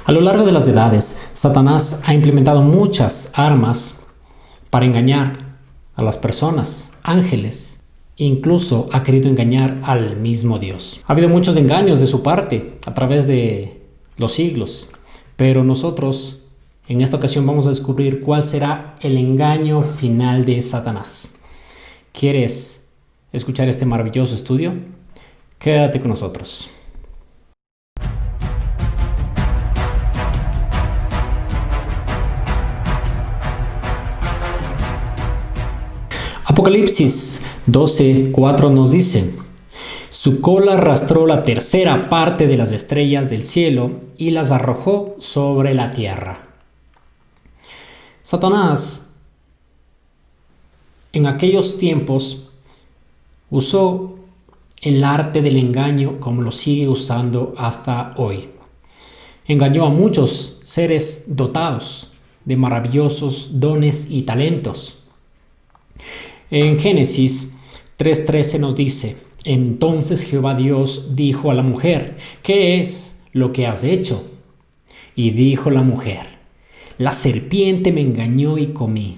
A lo largo de las edades, Satanás ha implementado muchas armas para engañar a las personas, ángeles. Incluso ha querido engañar al mismo Dios. Ha habido muchos engaños de su parte a través de los siglos, pero nosotros en esta ocasión vamos a descubrir cuál será el engaño final de Satanás. ¿Quieres escuchar este maravilloso estudio? Quédate con nosotros. Apocalipsis 12:4 nos dice: su cola arrastró la tercera parte de las estrellas del cielo y las arrojó sobre la tierra. Satanás en aquellos tiempos usó el arte del engaño como lo sigue usando hasta hoy. Engañó a muchos seres dotados de maravillosos dones y talentos. En Génesis 3:13 nos dice: entonces Jehová Dios dijo a la mujer: ¿qué es lo que has hecho? Y dijo la mujer: la serpiente me engañó y comí.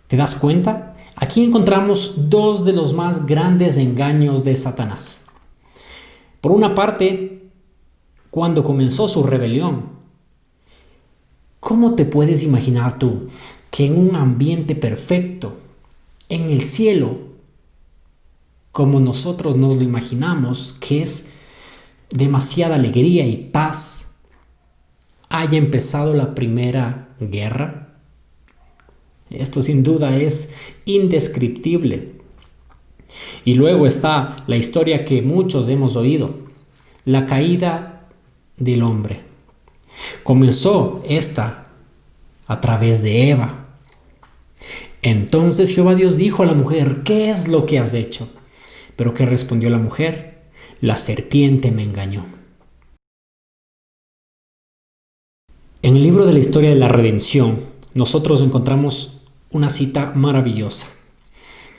¿Te das cuenta? Aquí encontramos dos de los más grandes engaños de Satanás. Por una parte, cuando comenzó su rebelión, ¿cómo te puedes imaginar tú que en un ambiente perfecto, en el cielo, como nosotros nos lo imaginamos, que es demasiada alegría y paz, haya empezado la primera guerra? Esto sin duda es indescriptible. Y luego está la historia que muchos hemos oído, la caída del hombre. Comenzó esta a través de Eva. Entonces Jehová Dios dijo a la mujer: ¿qué es lo que has hecho? Pero ¿qué respondió la mujer? La serpiente me engañó. En el libro de la historia de la redención, nosotros encontramos una cita maravillosa.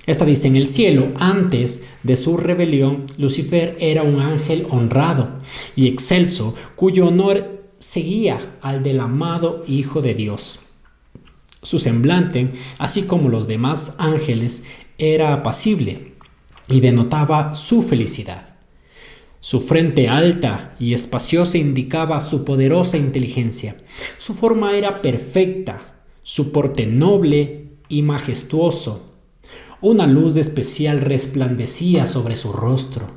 Esta dice: en el cielo, antes de su rebelión, Lucifer era un ángel honrado y excelso, cuyo honor seguía al del amado Hijo de Dios. Su semblante, así como los demás ángeles, era apacible y denotaba su felicidad. Su frente alta y espaciosa indicaba su poderosa inteligencia. Su forma era perfecta, su porte noble y majestuoso. Una luz especial resplandecía sobre su rostro.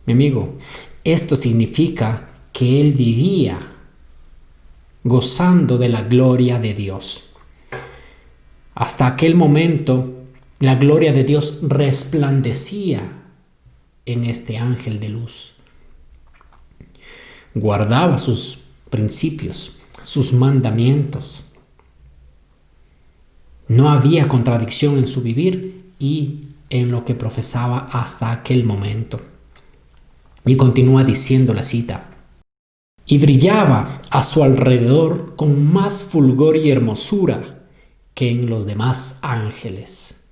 Mi amigo, esto significa que él vivía gozando de la gloria de Dios. Hasta aquel momento, la gloria de Dios resplandecía en este ángel de luz. Guardaba sus principios, sus mandamientos. No había contradicción en su vivir y en lo que profesaba hasta aquel momento. Y continúa diciendo la cita: y brillaba a su alrededor con más fulgor y hermosura que en los demás ángeles.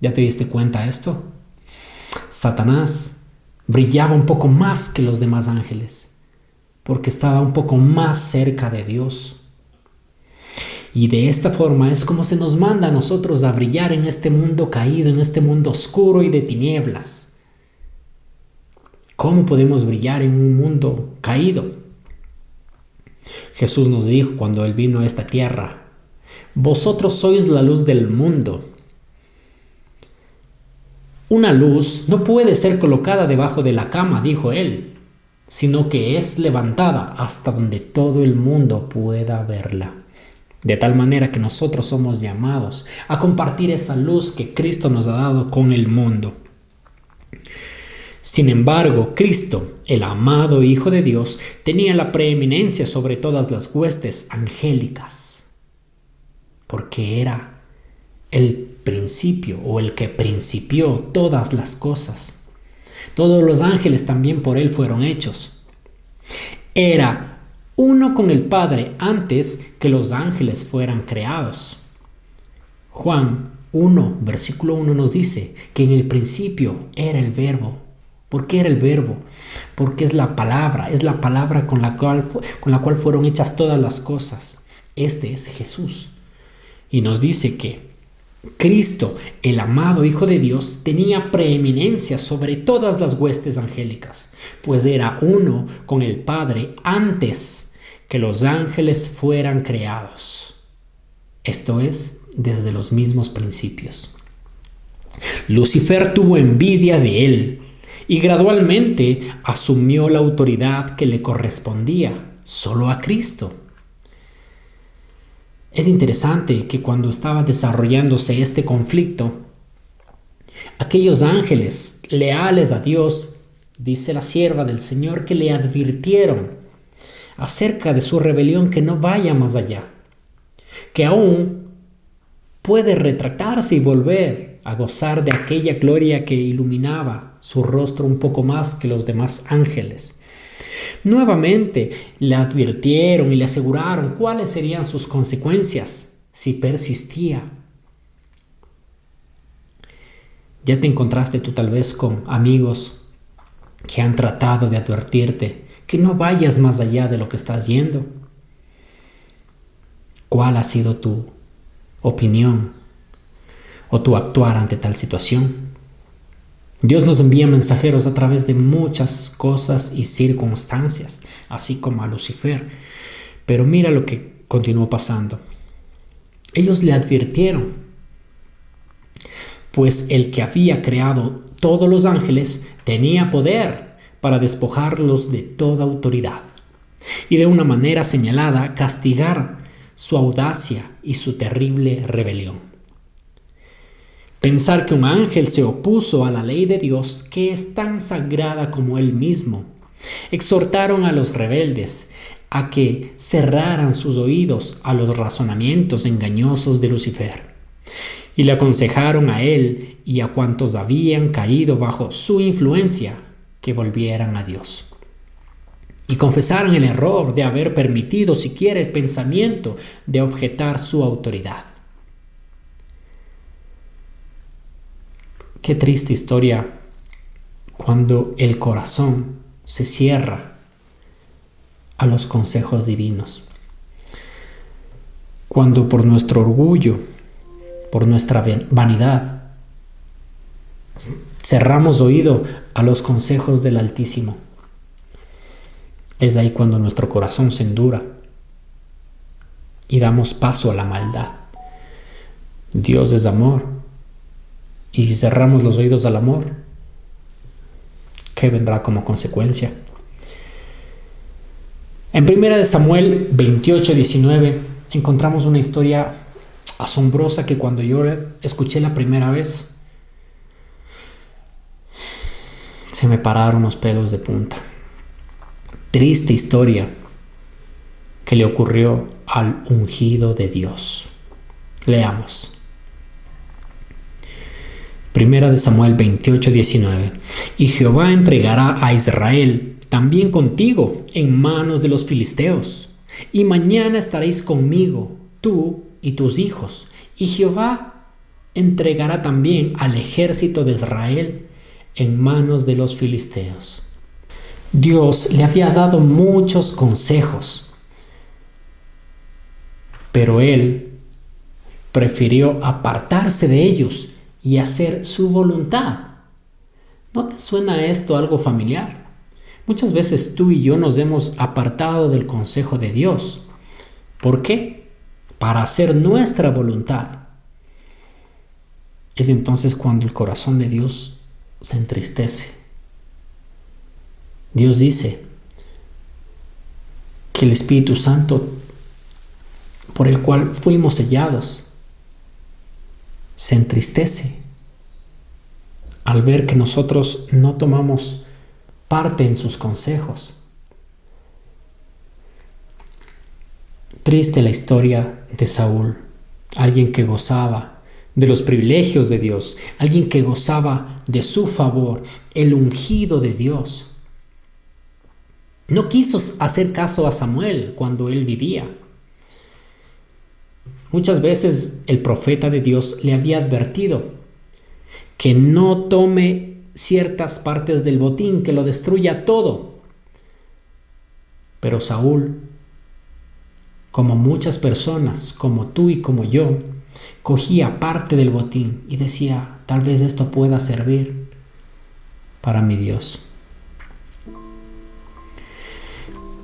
¿Ya te diste cuenta de esto? Satanás brillaba un poco más que los demás ángeles, porque estaba un poco más cerca de Dios. Y de esta forma es como se nos manda a nosotros a brillar en este mundo caído, en este mundo oscuro y de tinieblas. ¿Cómo podemos brillar en un mundo caído? Jesús nos dijo cuando Él vino a esta tierra: vosotros sois la luz del mundo. Una luz no puede ser colocada debajo de la cama, dijo Él, sino que es levantada hasta donde todo el mundo pueda verla. De tal manera que nosotros somos llamados a compartir esa luz que Cristo nos ha dado con el mundo. Sin embargo, Cristo, el amado Hijo de Dios, tenía la preeminencia sobre todas las huestes angélicas, porque era el principio o el que principió todas las cosas. Todos los ángeles también por Él fueron hechos. Era uno con el Padre antes que los ángeles fueran creados. Juan 1, versículo 1 nos dice que en el principio era el Verbo, ¿Por qué era el verbo? Porque es la palabra con la cual fueron hechas todas las cosas. Este es Jesús. Y nos dice que Cristo, el amado Hijo de Dios, tenía preeminencia sobre todas las huestes angélicas, pues era uno con el Padre antes que los ángeles fueran creados. Esto es, desde los mismos principios. Lucifer tuvo envidia de él y gradualmente asumió la autoridad que le correspondía solo a Cristo. Es interesante que cuando estaba desarrollándose este conflicto, aquellos ángeles leales a Dios, dice la sierva del Señor, que le advirtieron acerca de su rebelión que no vaya más allá, que aún puede retractarse y volver a gozar de aquella gloria que iluminaba su rostro un poco más que los demás ángeles. Nuevamente le advirtieron y le aseguraron cuáles serían sus consecuencias si persistía. Ya te encontraste tú tal vez con amigos que han tratado de advertirte que no vayas más allá de lo que estás yendo. ¿Cuál ha sido tu opinión o tu actuar ante tal situación? Dios nos envía mensajeros a través de muchas cosas y circunstancias, así como a Lucifer. Pero mira lo que continuó pasando. Ellos le advirtieron, pues el que había creado todos los ángeles tenía poder para despojarlos de toda autoridad y de una manera señalada castigar su audacia y su terrible rebelión. Pensar que un ángel se opuso a la ley de Dios, que es tan sagrada como él mismo. Exhortaron a los rebeldes a que cerraran sus oídos a los razonamientos engañosos de Lucifer. Y le aconsejaron a él y a cuantos habían caído bajo su influencia que volvieran a Dios. Y confesaron el error de haber permitido siquiera el pensamiento de objetar su autoridad. Qué triste historia cuando el corazón se cierra a los consejos divinos. Cuando por nuestro orgullo, por nuestra vanidad, cerramos oído a los consejos del Altísimo. Es ahí cuando nuestro corazón se endura y damos paso a la maldad. Dios es amor. Y si cerramos los oídos al amor, ¿qué vendrá como consecuencia? En 1 Samuel 28:19 encontramos una historia asombrosa que cuando yo escuché la primera vez, se me pararon los pelos de punta. Triste historia que le ocurrió al ungido de Dios. Leamos. 1 Samuel 28:19. Y Jehová entregará a Israel también contigo en manos de los filisteos. Y mañana estaréis conmigo, tú y tus hijos. Y Jehová entregará también al ejército de Israel en manos de los filisteos. Dios le había dado muchos consejos, pero él prefirió apartarse de ellos y hacer su voluntad. ¿No te suena esto algo familiar? Muchas veces tú y yo nos hemos apartado del consejo de Dios. ¿Por qué? Para hacer nuestra voluntad. Es entonces cuando el corazón de Dios se entristece. Dios dice que el Espíritu Santo, por el cual fuimos sellados, se entristece al ver que nosotros no tomamos parte en sus consejos. Triste la historia de Saúl, alguien que gozaba de los privilegios de Dios, alguien que gozaba de su favor, el ungido de Dios. No quiso hacer caso a Samuel cuando él vivía. Muchas veces el profeta de Dios le había advertido que no tome ciertas partes del botín, que lo destruya todo. Pero Saúl, como muchas personas, como tú y como yo, cogía parte del botín y decía, tal vez esto pueda servir para mi Dios.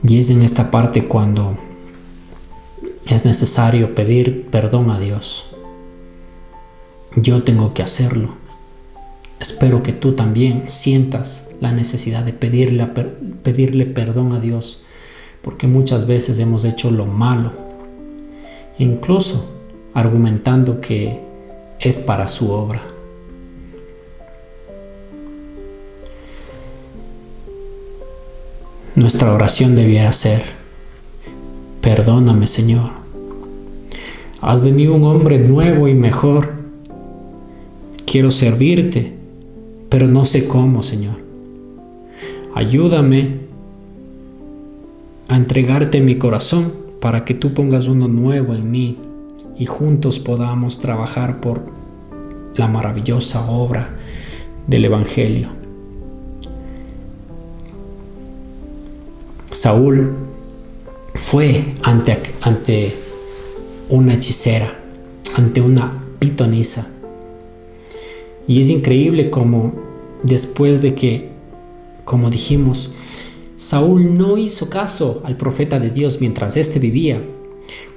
Y es en esta parte cuando es necesario pedir perdón a Dios. Yo tengo que hacerlo. Espero que tú también sientas la necesidad de pedirle perdón a Dios, porque muchas veces hemos hecho lo malo, incluso argumentando que es para su obra. Nuestra oración debiera ser: perdóname, Señor. Haz de mí un hombre nuevo y mejor. Quiero servirte, pero no sé cómo, Señor. Ayúdame a entregarte mi corazón para que tú pongas uno nuevo en mí y juntos podamos trabajar por la maravillosa obra del Evangelio. Saúl fue ante una hechicera, ante una pitonisa. Y es increíble como después de que, como dijimos, Saúl no hizo caso al profeta de Dios mientras éste vivía.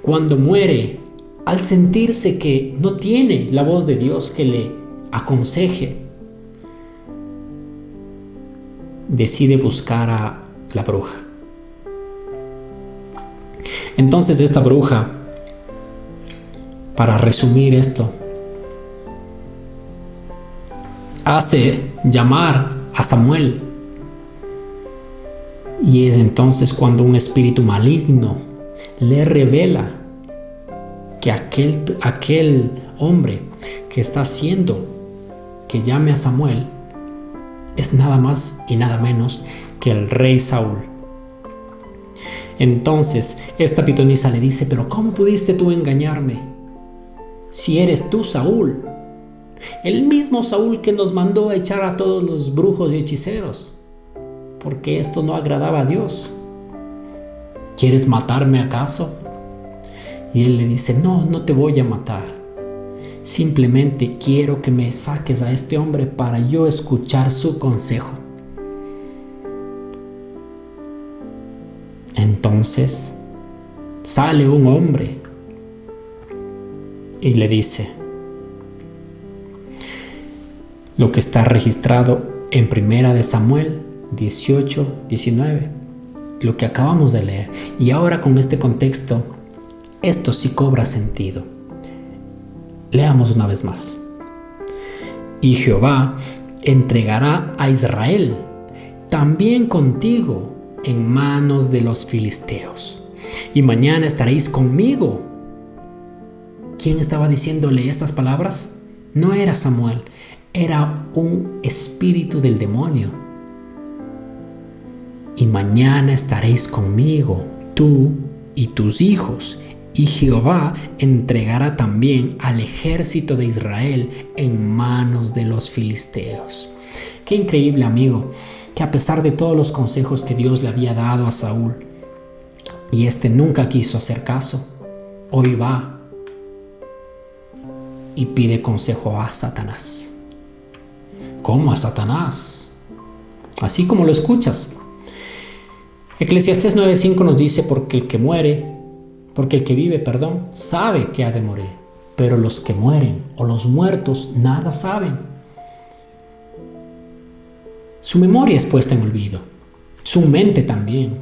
Cuando muere, al sentirse que no tiene la voz de Dios que le aconseje, decide buscar a la bruja. Entonces esta bruja, para resumir esto, hace llamar a Samuel. Y es entonces cuando un espíritu maligno le revela que aquel hombre que está haciendo que llame a Samuel es nada más y nada menos que el rey Saúl. Entonces esta pitonisa le dice: pero ¿cómo pudiste tú engañarme? Si eres tú Saúl, el mismo Saúl que nos mandó a echar a todos los brujos y hechiceros, porque esto no agradaba a Dios. ¿Quieres matarme acaso? Y él le dice: no te voy a matar. Simplemente quiero que me saques a este hombre para yo escuchar su consejo. Entonces sale un hombre y le dice lo que está registrado en 1 de Samuel 18-19, lo que acabamos de leer. Y ahora con este contexto, esto sí cobra sentido. Leamos una vez más. Y Jehová entregará a Israel también contigo en manos de los filisteos, y mañana estaréis conmigo. ¿Quién estaba diciéndole estas palabras? No era Samuel, era un espíritu del demonio. Y mañana estaréis conmigo, tú y tus hijos, y Jehová entregará también al ejército de Israel en manos de los filisteos. Qué increíble, amigo, que a pesar de todos los consejos que Dios le había dado a Saúl, y este nunca quiso hacer caso, hoy va y pide consejo a Satanás. ¿Cómo a Satanás? Así como lo escuchas. Eclesiastés 9:5 nos dice: porque el que vive, sabe que ha de morir, pero los que mueren o los muertos nada saben. Su memoria es puesta en olvido, su mente también.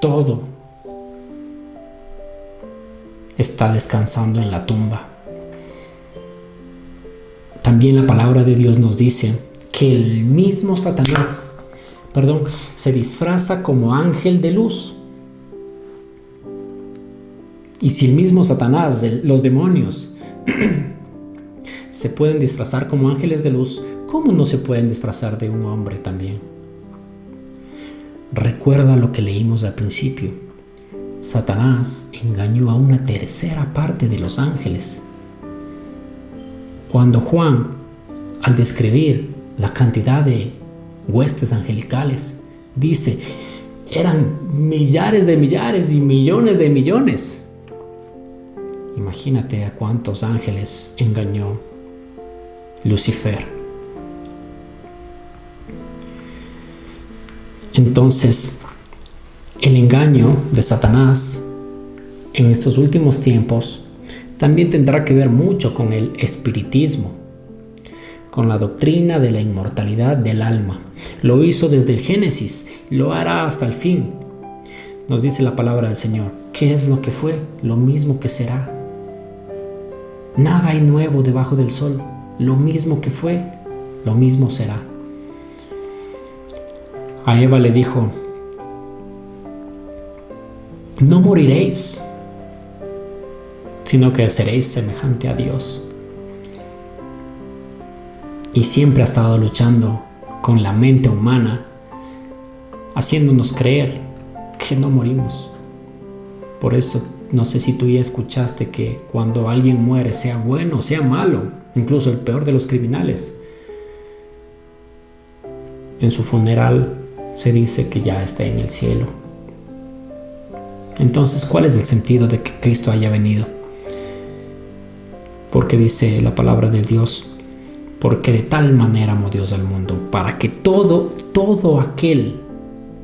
Todo está descansando en la tumba. También la palabra de Dios nos dice que el mismo Satanás, se disfraza como ángel de luz. Y si el mismo Satanás, los demonios, se pueden disfrazar como ángeles de luz, ¿cómo no se pueden disfrazar de un hombre también? Recuerda lo que leímos al principio. Satanás engañó a una tercera parte de los ángeles. Cuando Juan, al describir la cantidad de huestes angelicales. Dice, eran millares de millares y millones de millones. Imagínate a cuántos ángeles engañó Lucifer. Entonces, el engaño de Satanás en estos últimos tiempos también tendrá que ver mucho con el espiritismo, con la doctrina de la inmortalidad del alma. Lo hizo desde el Génesis, lo hará hasta el fin. Nos dice la palabra del Señor, ¿qué es lo que fue? Lo mismo que será. Nada hay nuevo debajo del sol. Lo mismo que fue, lo mismo será. A Eva le dijo, no moriréis, sino que seréis semejante a Dios. Y siempre ha estado luchando con la mente humana, haciéndonos creer que no morimos. Por eso, no sé si tú ya escuchaste que cuando alguien muere, sea bueno o sea malo, incluso el peor de los criminales, en su funeral se dice que ya está en el cielo. Entonces, ¿cuál es el sentido de que Cristo haya venido? Porque dice la palabra de Dios, porque de tal manera amó Dios al mundo, para que todo aquel,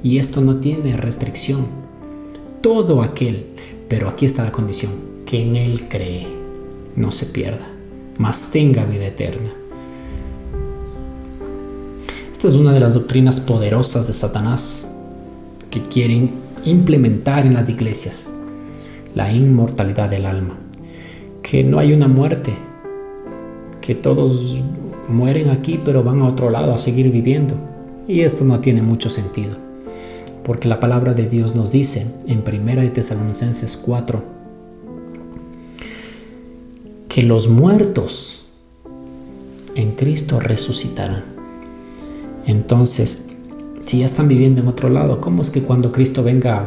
y esto no tiene restricción, todo aquel, pero aquí está la condición, que en Él cree, no se pierda, mas tenga vida eterna. Esta es una de las doctrinas poderosas de Satanás que quieren implementar en las iglesias, la inmortalidad del alma, que no hay una muerte, que todos mueren aquí pero van a otro lado a seguir viviendo. Y esto no tiene mucho sentido, porque la palabra de Dios nos dice en 1 Tesalonicenses 4 que los muertos en Cristo resucitarán. Entonces, si ya están viviendo en otro lado, ¿cómo es que cuando Cristo venga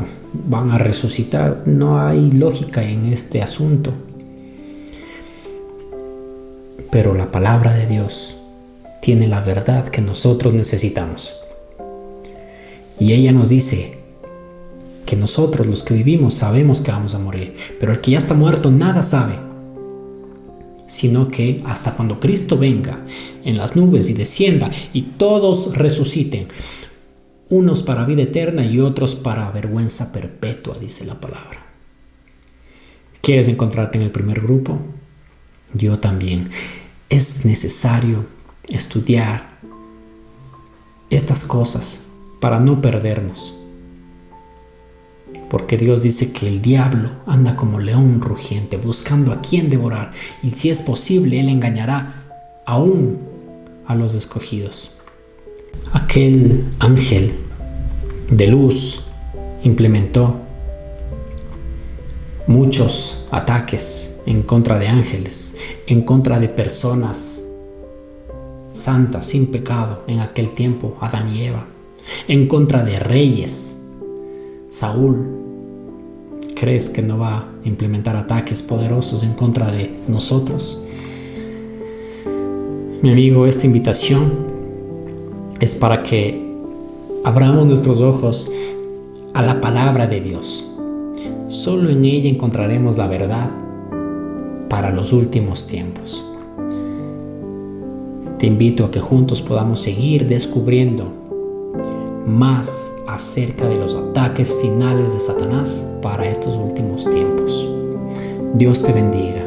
van a resucitar? No hay lógica en este asunto. Pero la palabra de Dios tiene la verdad que nosotros necesitamos. Y ella nos dice que nosotros, los que vivimos, sabemos que vamos a morir. Pero el que ya está muerto nada sabe, sino que hasta cuando Cristo venga en las nubes y descienda y todos resuciten, unos para vida eterna y otros para vergüenza perpetua, dice la palabra. ¿Quieres encontrarte en el primer grupo? Yo también. Es necesario estudiar estas cosas para no perdernos. Porque Dios dice que el diablo anda como león rugiente buscando a quien devorar, y si es posible, él engañará aún a los escogidos. Aquel ángel de luz implementó muchos ataques en contra de ángeles, en contra de personas santas, sin pecado en aquel tiempo, Adán y Eva, en contra de reyes. Saúl, ¿crees que no va a implementar ataques poderosos en contra de nosotros? Mi amigo, esta invitación es para que abramos nuestros ojos a la palabra de Dios. Solo en ella encontraremos la verdad para los últimos tiempos. Te invito a que juntos podamos seguir descubriendo más acerca de los ataques finales de Satanás para estos últimos tiempos. Dios te bendiga.